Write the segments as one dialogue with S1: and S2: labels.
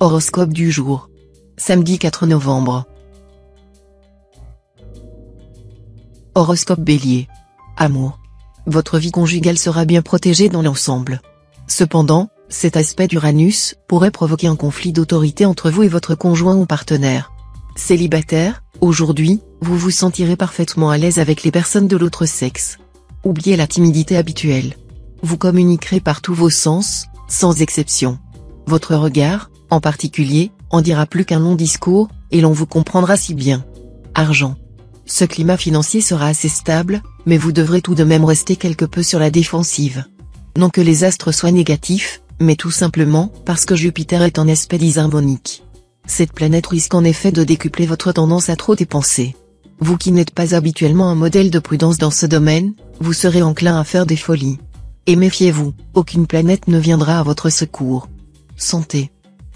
S1: Horoscope du jour. Samedi 4 novembre. Horoscope Bélier. Amour. Votre vie conjugale sera bien protégée dans l'ensemble. Cependant, cet aspect d'Uranus pourrait provoquer un conflit d'autorité entre vous et votre conjoint ou partenaire. Célibataire, aujourd'hui, vous vous sentirez parfaitement à l'aise avec les personnes de l'autre sexe. Oubliez la timidité habituelle. Vous communiquerez par tous vos sens, sans exception. Votre regard, en particulier, en dira plus qu'un long discours, et l'on vous comprendra si bien. Argent. Ce climat financier sera assez stable, mais vous devrez tout de même rester quelque peu sur la défensive. Non que les astres soient négatifs, mais tout simplement parce que Jupiter est en aspect disharmonique. Cette planète risque en effet de décupler votre tendance à trop dépenser. Vous qui n'êtes pas habituellement un modèle de prudence dans ce domaine, vous serez enclin à faire des folies. Et méfiez-vous, aucune planète ne viendra à votre secours. Santé.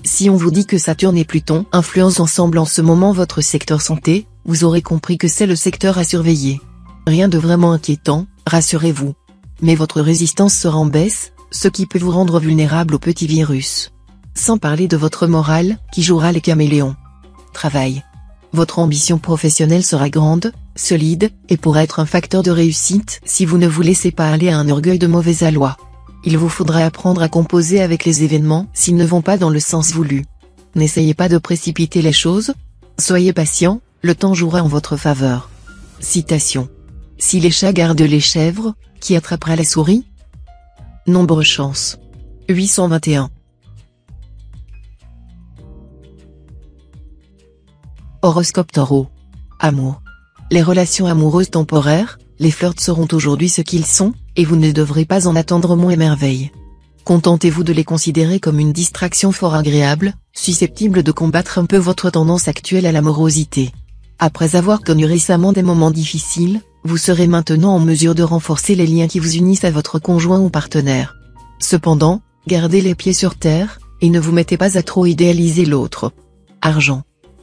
S1: Si on vous dit que Saturne et Pluton influencent ensemble en ce moment votre secteur santé, vous aurez compris que c'est le secteur à surveiller. Rien de vraiment inquiétant, rassurez-vous. Mais votre résistance sera en baisse, ce qui peut vous rendre vulnérable aux petits virus. Sans parler de votre morale, qui jouera les caméléons. Travail. Votre ambition professionnelle sera grande, solide, et pourra être un facteur de réussite si vous ne vous laissez pas aller à un orgueil de mauvais aloi. Il vous faudra apprendre à composer avec les événements s'ils ne vont pas dans le sens voulu. N'essayez pas de précipiter les choses. Soyez patient, le temps jouera en votre faveur. Citation. Si les chats gardent les chèvres, qui attrapera la souris? Nombre chance. 821. Horoscope Taureau. Amour. Les relations amoureuses temporaires, les flirts seront aujourd'hui ce qu'ils sont, et vous ne devrez pas en attendre moins merveille. Contentez-vous de les considérer comme une distraction fort agréable, susceptible de combattre un peu votre tendance actuelle à la morosité. Après avoir connu récemment des moments difficiles, vous serez maintenant en mesure de renforcer les liens qui vous unissent à votre conjoint ou partenaire. Cependant, gardez les pieds sur terre, et ne vous mettez pas à trop idéaliser l'autre. Argent.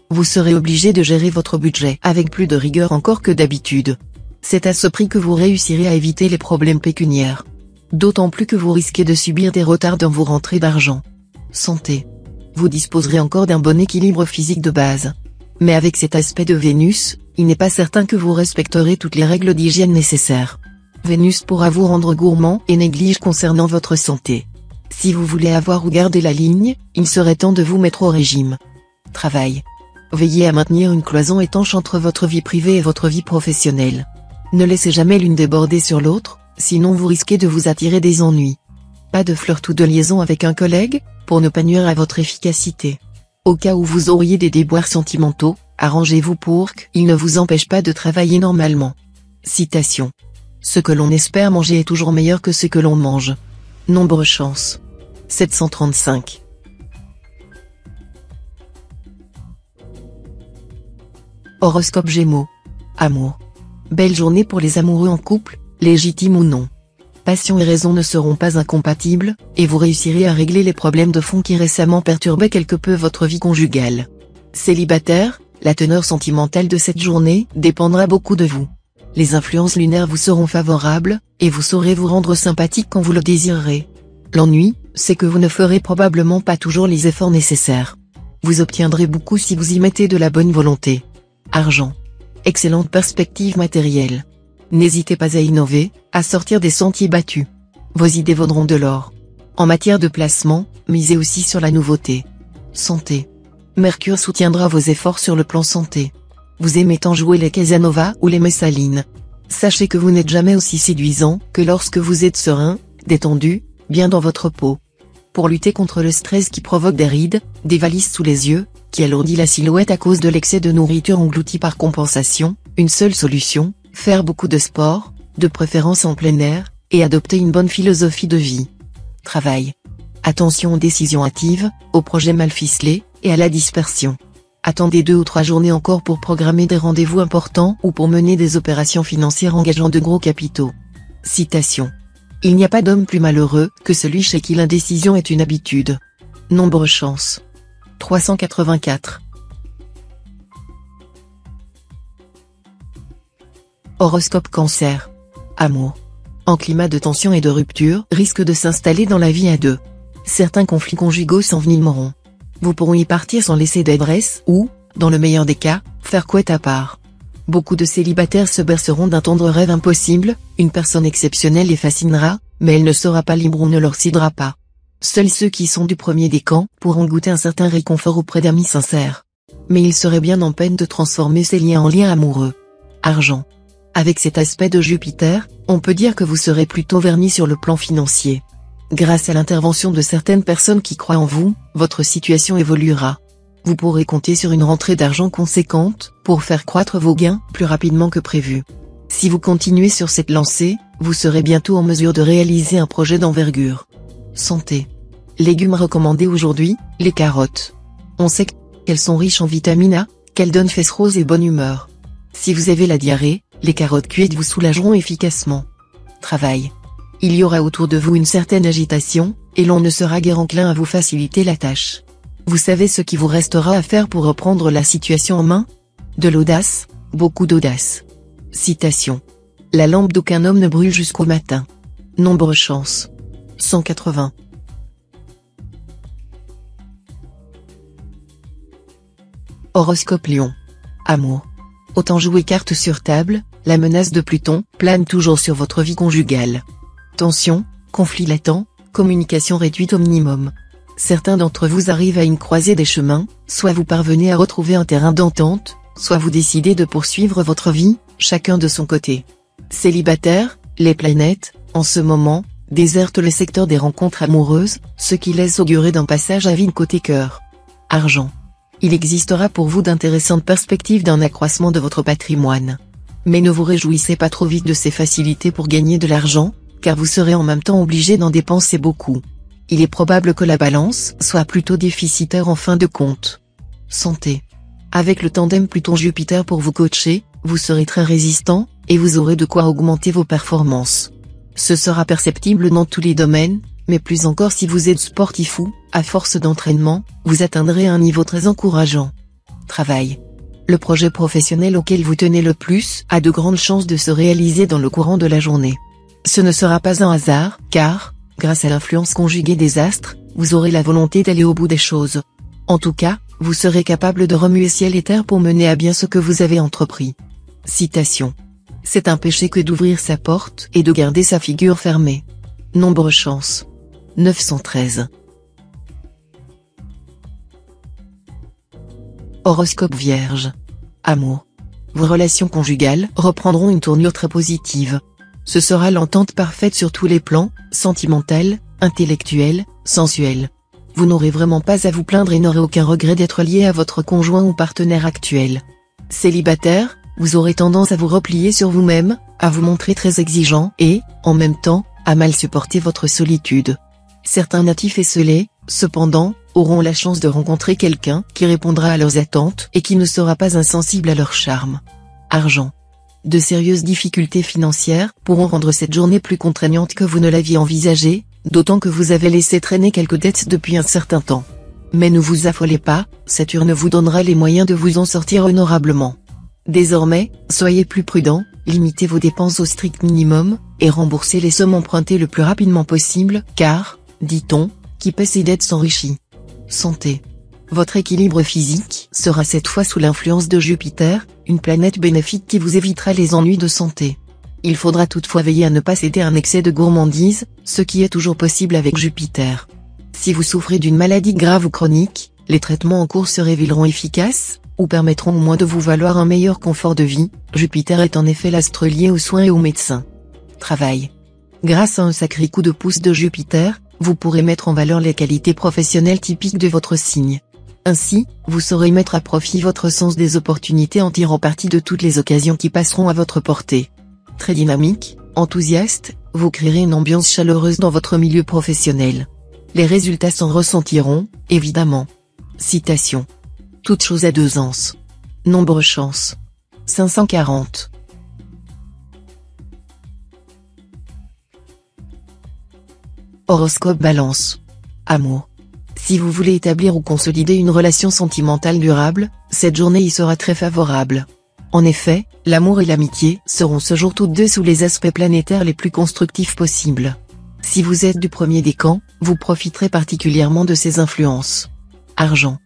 S1: Vous serez obligé de gérer votre budget avec plus de rigueur encore que d'habitude. C'est à ce prix que vous réussirez à éviter les problèmes pécuniaires. D'autant plus que vous risquez de subir des retards dans vos rentrées d'argent. Santé. Vous disposerez encore d'un bon équilibre physique de base. Mais avec cet aspect de Vénus, il n'est pas certain que vous respecterez toutes les règles d'hygiène nécessaires. Vénus pourra vous rendre gourmand et néglige concernant votre santé. Si vous voulez avoir ou garder la ligne, il serait temps de vous mettre au régime. Travail. Veillez à maintenir une cloison étanche entre votre vie privée et votre vie professionnelle. Ne laissez jamais l'une déborder sur l'autre, sinon vous risquez de vous attirer des ennuis. Pas de flirt ou de liaison avec un collègue, pour ne pas nuire à votre efficacité. Au cas où vous auriez des déboires sentimentaux, arrangez-vous pour qu'ils ne vous empêchent pas de travailler normalement. Citation. Ce que l'on espère manger est toujours meilleur que ce que l'on mange. Nombre chance. 735. Horoscope Gémeaux. Amour. Belle journée pour les amoureux en couple, légitimes ou non. Passion et raison ne seront pas incompatibles, et vous réussirez à régler les problèmes de fond qui récemment perturbaient quelque peu votre vie conjugale. Célibataire, la teneur sentimentale de cette journée dépendra beaucoup de vous. Les influences lunaires vous seront favorables, et vous saurez vous rendre sympathique quand vous le désirerez. L'ennui, c'est que vous ne ferez probablement pas toujours les efforts nécessaires. Vous obtiendrez beaucoup si vous y mettez de la bonne volonté. Argent. Excellente perspective matérielle. N'hésitez pas à innover, à sortir des sentiers battus. Vos idées vaudront de l'or. En matière de placement, misez aussi sur la nouveauté. Santé. Mercure soutiendra vos efforts sur le plan santé. Vous aimez tant jouer les Casanova ou les Messalines. Sachez que vous n'êtes jamais aussi séduisant que lorsque vous êtes serein, détendu, bien dans votre peau. Pour lutter contre le stress qui provoque des rides, des valises sous les yeux, qui alourdit la silhouette à cause de l'excès de nourriture engloutie par compensation, une seule solution, faire beaucoup de sport, de préférence en plein air, et adopter une bonne philosophie de vie. Travail. Attention aux décisions hâtives, aux projets mal ficelés, et à la dispersion. Attendez 2 ou 3 journées encore pour programmer des rendez-vous importants ou pour mener des opérations financières engageant de gros capitaux. Citation. Il n'y a pas d'homme plus malheureux que celui chez qui l'indécision est une habitude. Nombre chance. 384. Horoscope Cancer. Amour. Un climat de tension et de rupture risque de s'installer dans la vie à deux. Certains conflits conjugaux s'envenimeront. Vous pourrez y partir sans laisser d'adresse ou, dans le meilleur des cas, faire couette à part. Beaucoup de célibataires se berceront d'un tendre rêve impossible, une personne exceptionnelle les fascinera, mais elle ne sera pas libre ou ne leur cédera pas. Seuls ceux qui sont du premier des camps pourront goûter un certain réconfort auprès d'amis sincères. Mais il serait bien en peine de transformer ces liens en liens amoureux. Argent. Avec cet aspect de Jupiter, on peut dire que vous serez plutôt verni sur le plan financier. Grâce à l'intervention de certaines personnes qui croient en vous, votre situation évoluera. Vous pourrez compter sur une rentrée d'argent conséquente pour faire croître vos gains plus rapidement que prévu. Si vous continuez sur cette lancée, vous serez bientôt en mesure de réaliser un projet d'envergure. Santé. Légumes recommandés aujourd'hui, les carottes. On sait qu'elles sont riches en vitamine A, qu'elles donnent fesses roses et bonne humeur. Si vous avez la diarrhée, les carottes cuites vous soulageront efficacement. Travail. Il y aura autour de vous une certaine agitation, et l'on ne sera guère enclin à vous faciliter la tâche. Vous savez ce qui vous restera à faire pour reprendre la situation en main? De l'audace, beaucoup d'audace. Citation. La lampe d'aucun homme ne brûle jusqu'au matin. Nombre chance. 180. Horoscope Lion. Amour. Autant jouer carte sur table, la menace de Pluton plane toujours sur votre vie conjugale. Tension, conflit latent, communication réduite au minimum. Certains d'entre vous arrivent à une croisée des chemins, soit vous parvenez à retrouver un terrain d'entente, soit vous décidez de poursuivre votre vie, chacun de son côté. Célibataire, les planètes, en ce moment, désertent le secteur des rencontres amoureuses, ce qui laisse augurer d'un passage à vide côté cœur. Argent. Il existera pour vous d'intéressantes perspectives d'un accroissement de votre patrimoine. Mais ne vous réjouissez pas trop vite de ces facilités pour gagner de l'argent, car vous serez en même temps obligé d'en dépenser beaucoup. Il est probable que la balance soit plutôt déficitaire en fin de compte. Santé. Avec le tandem Pluton-Jupiter pour vous coacher, vous serez très résistant, et vous aurez de quoi augmenter vos performances. Ce sera perceptible dans tous les domaines, mais plus encore si vous êtes sportif ou, à force d'entraînement, vous atteindrez un niveau très encourageant. Travail. Le projet professionnel auquel vous tenez le plus a de grandes chances de se réaliser dans le courant de la journée. Ce ne sera pas un hasard, car, grâce à l'influence conjuguée des astres, vous aurez la volonté d'aller au bout des choses. En tout cas, vous serez capable de remuer ciel et terre pour mener à bien ce que vous avez entrepris. Citation. C'est un péché que d'ouvrir sa porte et de garder sa figure fermée. Nombre chance. 913. Horoscope Vierge. Amour. Vos relations conjugales reprendront une tournure très positive. Ce sera l'entente parfaite sur tous les plans, sentimental, intellectuel, sensuel. Vous n'aurez vraiment pas à vous plaindre et n'aurez aucun regret d'être lié à votre conjoint ou partenaire actuel. Célibataire, vous aurez tendance à vous replier sur vous-même, à vous montrer très exigeant et, en même temps, à mal supporter votre solitude. Certains natifs esselés, cependant, auront la chance de rencontrer quelqu'un qui répondra à leurs attentes et qui ne sera pas insensible à leur charme. Argent. De sérieuses difficultés financières pourront rendre cette journée plus contraignante que vous ne l'aviez envisagé, d'autant que vous avez laissé traîner quelques dettes depuis un certain temps. Mais ne vous affolez pas, Saturne vous donnera les moyens de vous en sortir honorablement. Désormais, soyez plus prudent, limitez vos dépenses au strict minimum, et remboursez les sommes empruntées le plus rapidement possible, car, dit-on, qui paie ses dettes s'enrichit. Santé. Votre équilibre physique sera cette fois sous l'influence de Jupiter, une planète bénéfique qui vous évitera les ennuis de santé. Il faudra toutefois veiller à ne pas céder à un excès de gourmandise, ce qui est toujours possible avec Jupiter. Si vous souffrez d'une maladie grave ou chronique, les traitements en cours se révéleront efficaces, ou permettront au moins de vous valoir un meilleur confort de vie. Jupiter est en effet l'astre lié aux soins et aux médecins. Travail. Grâce à un sacré coup de pouce de Jupiter, vous pourrez mettre en valeur les qualités professionnelles typiques de votre signe. Ainsi, vous saurez mettre à profit votre sens des opportunités en tirant parti de toutes les occasions qui passeront à votre portée. Très dynamique, enthousiaste, vous créerez une ambiance chaleureuse dans votre milieu professionnel. Les résultats s'en ressentiront, évidemment. Citation. Toute chose a deux anses. Nombre chance. 540. Horoscope Balance. Amour. Si vous voulez établir ou consolider une relation sentimentale durable, cette journée y sera très favorable. En effet, l'amour et l'amitié seront ce jour toutes deux sous les aspects planétaires les plus constructifs possibles. Si vous êtes du premier des camps, vous profiterez particulièrement de ces influences. Argent.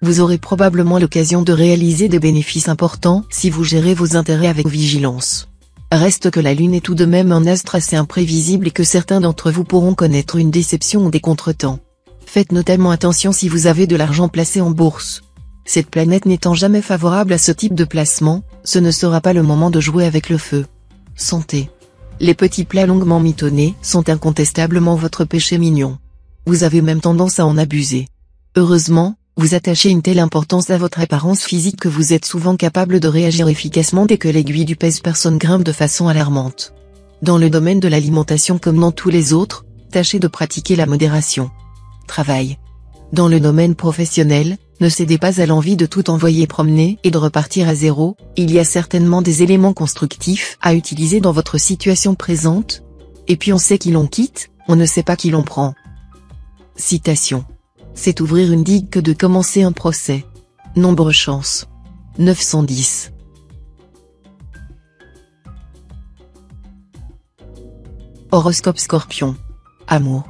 S1: Vous aurez probablement l'occasion de réaliser des bénéfices importants si vous gérez vos intérêts avec vigilance. Reste que la Lune est tout de même un astre assez imprévisible et que certains d'entre vous pourront connaître une déception ou des contretemps. Faites notamment attention si vous avez de l'argent placé en bourse. Cette planète n'étant jamais favorable à ce type de placement, ce ne sera pas le moment de jouer avec le feu. Santé. Les petits plats longuement mitonnés sont incontestablement votre péché mignon. Vous avez même tendance à en abuser. Heureusement, vous attachez une telle importance à votre apparence physique que vous êtes souvent capable de réagir efficacement dès que l'aiguille du pèse-personne grimpe de façon alarmante. Dans le domaine de l'alimentation comme dans tous les autres, tâchez de pratiquer la modération. Travail. Dans le domaine professionnel, ne cédez pas à l'envie de tout envoyer promener et de repartir à zéro, il y a certainement des éléments constructifs à utiliser dans votre situation présente. Et puis on sait qui l'on quitte, on ne sait pas qui l'on prend. Citation. C'est ouvrir une digue que de commencer un procès. Nombre chance. 910. Horoscope Scorpion. Amour.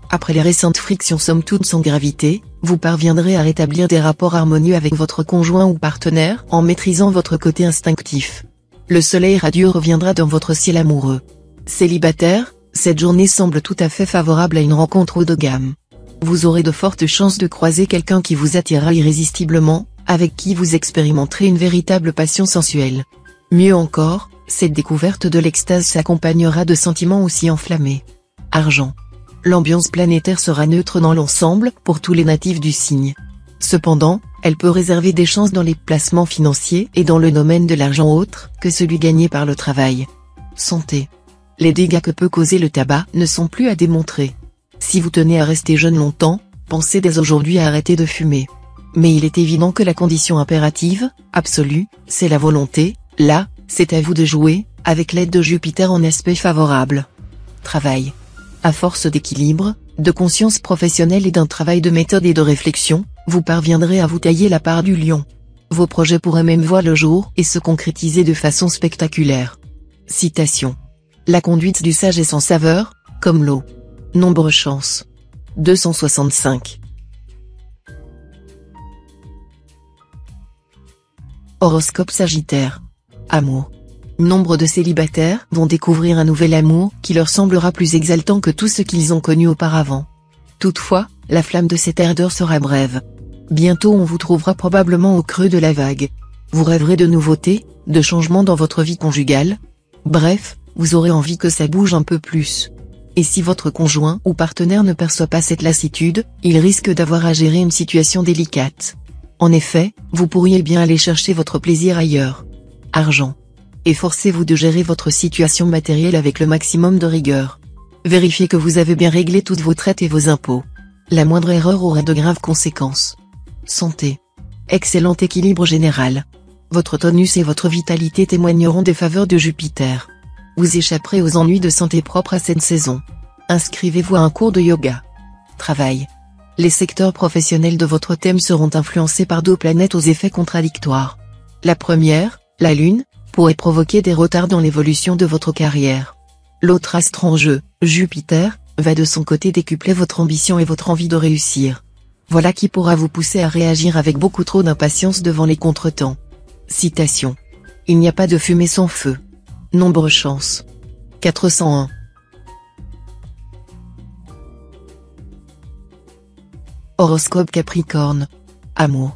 S1: Après les récentes frictions somme toute sans gravité, vous parviendrez à rétablir des rapports harmonieux avec votre conjoint ou partenaire en maîtrisant votre côté instinctif. Le soleil radieux reviendra dans votre ciel amoureux. Célibataire, cette journée semble tout à fait favorable à une rencontre haut de gamme. Vous aurez de fortes chances de croiser quelqu'un qui vous attirera irrésistiblement, avec qui vous expérimenterez une véritable passion sensuelle. Mieux encore, cette découverte de l'extase s'accompagnera de sentiments aussi enflammés. Argent. L'ambiance planétaire sera neutre dans l'ensemble pour tous les natifs du signe. Cependant, elle peut réserver des chances dans les placements financiers et dans le domaine de l'argent autre que celui gagné par le travail. Santé. Les dégâts que peut causer le tabac ne sont plus à démontrer. Si vous tenez à rester jeune longtemps, pensez dès aujourd'hui à arrêter de fumer. Mais il est évident que la condition impérative, absolue, c'est la volonté. Là, c'est à vous de jouer, avec l'aide de Jupiter en aspect favorable. Travail. À force d'équilibre, de conscience professionnelle et d'un travail de méthode et de réflexion, vous parviendrez à vous tailler la part du lion. Vos projets pourraient même voir le jour et se concrétiser de façon spectaculaire. Citation. La conduite du sage est sans saveur, comme l'eau. Nombre chance. 265. Horoscope Sagittaire. Amour. Nombre de célibataires vont découvrir un nouvel amour qui leur semblera plus exaltant que tout ce qu'ils ont connu auparavant. Toutefois, la flamme de cette ardeur sera brève. Bientôt on vous trouvera probablement au creux de la vague. Vous rêverez de nouveautés, de changements dans votre vie conjugale. Bref, vous aurez envie que ça bouge un peu plus. Et si votre conjoint ou partenaire ne perçoit pas cette lassitude, il risque d'avoir à gérer une situation délicate. En effet, vous pourriez bien aller chercher votre plaisir ailleurs. Argent. Efforcez-vous de gérer votre situation matérielle avec le maximum de rigueur. Vérifiez que vous avez bien réglé toutes vos traites et vos impôts. La moindre erreur aura de graves conséquences. Santé. Excellent équilibre général. Votre tonus et votre vitalité témoigneront des faveurs de Jupiter. Vous échapperez aux ennuis de santé propres à cette saison. Inscrivez-vous à un cours de yoga. Travail. Les secteurs professionnels de votre thème seront influencés par deux planètes aux effets contradictoires. La première, la Lune, pourrait provoquer des retards dans l'évolution de votre carrière. L'autre astre en jeu, Jupiter, va de son côté décupler votre ambition et votre envie de réussir. Voilà qui pourra vous pousser à réagir avec beaucoup trop d'impatience devant les contretemps. Citation. Il n'y a pas de fumée sans feu. Nombre chance. 401. Horoscope Capricorne. Amour.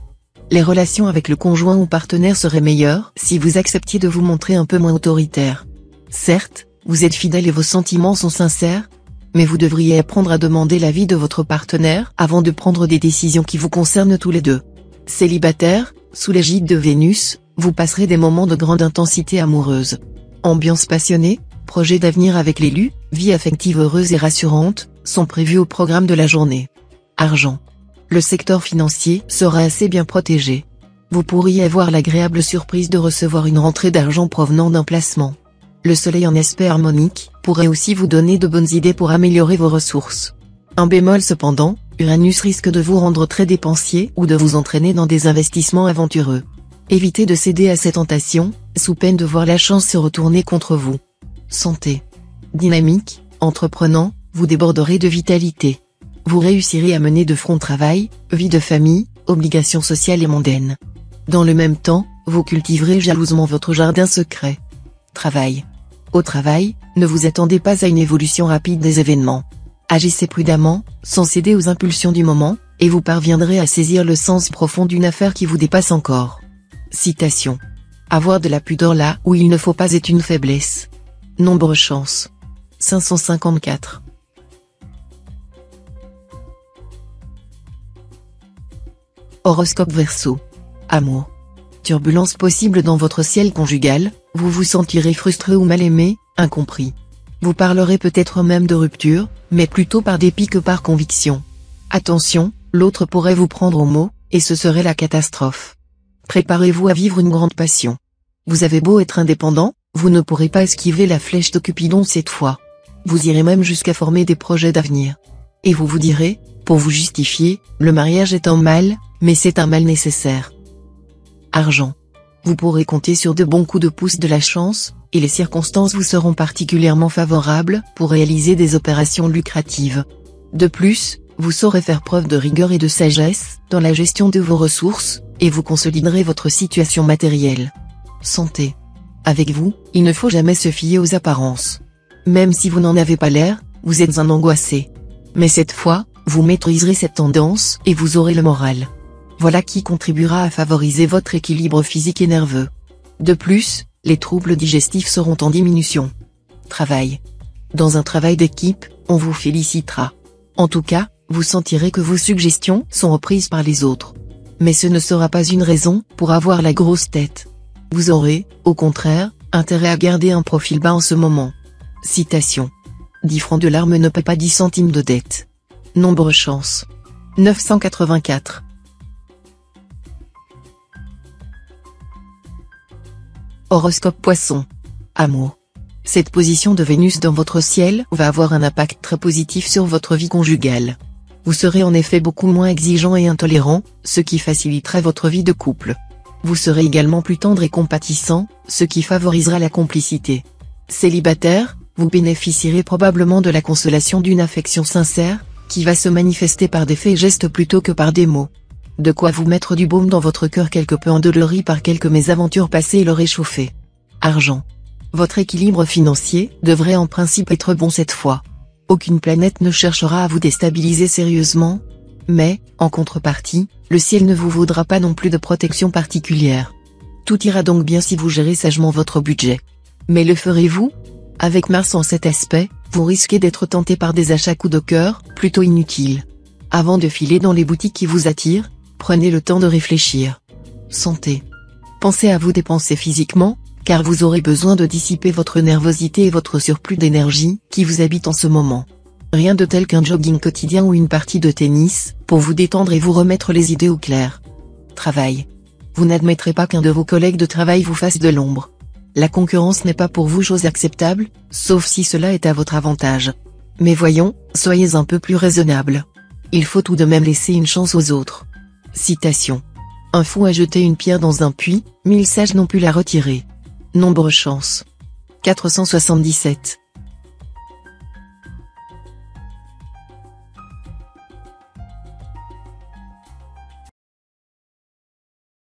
S1: Les relations avec le conjoint ou partenaire seraient meilleures si vous acceptiez de vous montrer un peu moins autoritaire. Certes, vous êtes fidèle et vos sentiments sont sincères, mais vous devriez apprendre à demander l'avis de votre partenaire avant de prendre des décisions qui vous concernent tous les deux. Célibataire, sous l'égide de Vénus, vous passerez des moments de grande intensité amoureuse. Ambiance passionnée, projets d'avenir avec l'élu, vie affective heureuse et rassurante, sont prévus au programme de la journée. Argent. Le secteur financier sera assez bien protégé. Vous pourriez avoir l'agréable surprise de recevoir une rentrée d'argent provenant d'un placement. Le soleil en aspect harmonique pourrait aussi vous donner de bonnes idées pour améliorer vos ressources. Un bémol cependant, Uranus risque de vous rendre très dépensier ou de vous entraîner dans des investissements aventureux. Évitez de céder à ces tentations, sous peine de voir la chance se retourner contre vous. Santé. Dynamique, entreprenant, vous déborderez de vitalité. Vous réussirez à mener de front travail, vie de famille, obligations sociales et mondaines. Dans le même temps, vous cultiverez jalousement votre jardin secret. Travail. Au travail, ne vous attendez pas à une évolution rapide des événements. Agissez prudemment, sans céder aux impulsions du moment, et vous parviendrez à saisir le sens profond d'une affaire qui vous dépasse encore. Citation. Avoir de la pudeur là où il ne faut pas est une faiblesse. Nombre chance. 554. Horoscope Verseau. Amour. Turbulence possible dans votre ciel conjugal, vous vous sentirez frustré ou mal aimé, incompris. Vous parlerez peut-être même de rupture, mais plutôt par dépit que par conviction. Attention, l'autre pourrait vous prendre au mot, et ce serait la catastrophe. Préparez-vous à vivre une grande passion. Vous avez beau être indépendant, vous ne pourrez pas esquiver la flèche de Cupidon cette fois. Vous irez même jusqu'à former des projets d'avenir. Et vous vous direz, pour vous justifier, le mariage est un mal, mais c'est un mal nécessaire. Argent. Vous pourrez compter sur de bons coups de pouce de la chance, et les circonstances vous seront particulièrement favorables pour réaliser des opérations lucratives. De plus, vous saurez faire preuve de rigueur et de sagesse dans la gestion de vos ressources, et vous consoliderez votre situation matérielle. Santé. Avec vous, il ne faut jamais se fier aux apparences. Même si vous n'en avez pas l'air, vous êtes un angoissé. Mais cette fois, vous maîtriserez cette tendance et vous aurez le moral. Voilà qui contribuera à favoriser votre équilibre physique et nerveux. De plus, les troubles digestifs seront en diminution. Travail. Dans un travail d'équipe, on vous félicitera. En tout cas, vous sentirez que vos suggestions sont reprises par les autres. Mais ce ne sera pas une raison pour avoir la grosse tête. Vous aurez, au contraire, intérêt à garder un profil bas en ce moment. Citation. 10 francs de larmes ne paient pas 10 centimes de dette. Nombre chance. 984. Horoscope Poisson. Amour. Cette position de Vénus dans votre ciel va avoir un impact très positif sur votre vie conjugale. Vous serez en effet beaucoup moins exigeant et intolérant, ce qui facilitera votre vie de couple. Vous serez également plus tendre et compatissant, ce qui favorisera la complicité. Célibataire, vous bénéficierez probablement de la consolation d'une affection sincère, qui va se manifester par des faits et gestes plutôt que par des mots. De quoi vous mettre du baume dans votre cœur quelque peu endolori par quelques mésaventures passées et le réchauffer. Argent. Votre équilibre financier devrait en principe être bon cette fois. Aucune planète ne cherchera à vous déstabiliser sérieusement. Mais, en contrepartie, le ciel ne vous vaudra pas non plus de protection particulière. Tout ira donc bien si vous gérez sagement votre budget. Mais le ferez-vous? Avec Mars en cet aspect, vous risquez d'être tenté par des achats coup de cœur, plutôt inutiles. Avant de filer dans les boutiques qui vous attirent, prenez le temps de réfléchir. Santé. Pensez à vous dépenser physiquement, car vous aurez besoin de dissiper votre nervosité et votre surplus d'énergie, qui vous habite en ce moment. Rien de tel qu'un jogging quotidien ou une partie de tennis, pour vous détendre et vous remettre les idées au clair. Travail. Vous n'admettrez pas qu'un de vos collègues de travail vous fasse de l'ombre. La concurrence n'est pas pour vous chose acceptable, sauf si cela est à votre avantage. Mais voyons, soyez un peu plus raisonnable. Il faut tout de même laisser une chance aux autres. Citation. Un fou a jeté une pierre dans un puits, 1000 sages n'ont pu la retirer. Nombre chance. 477.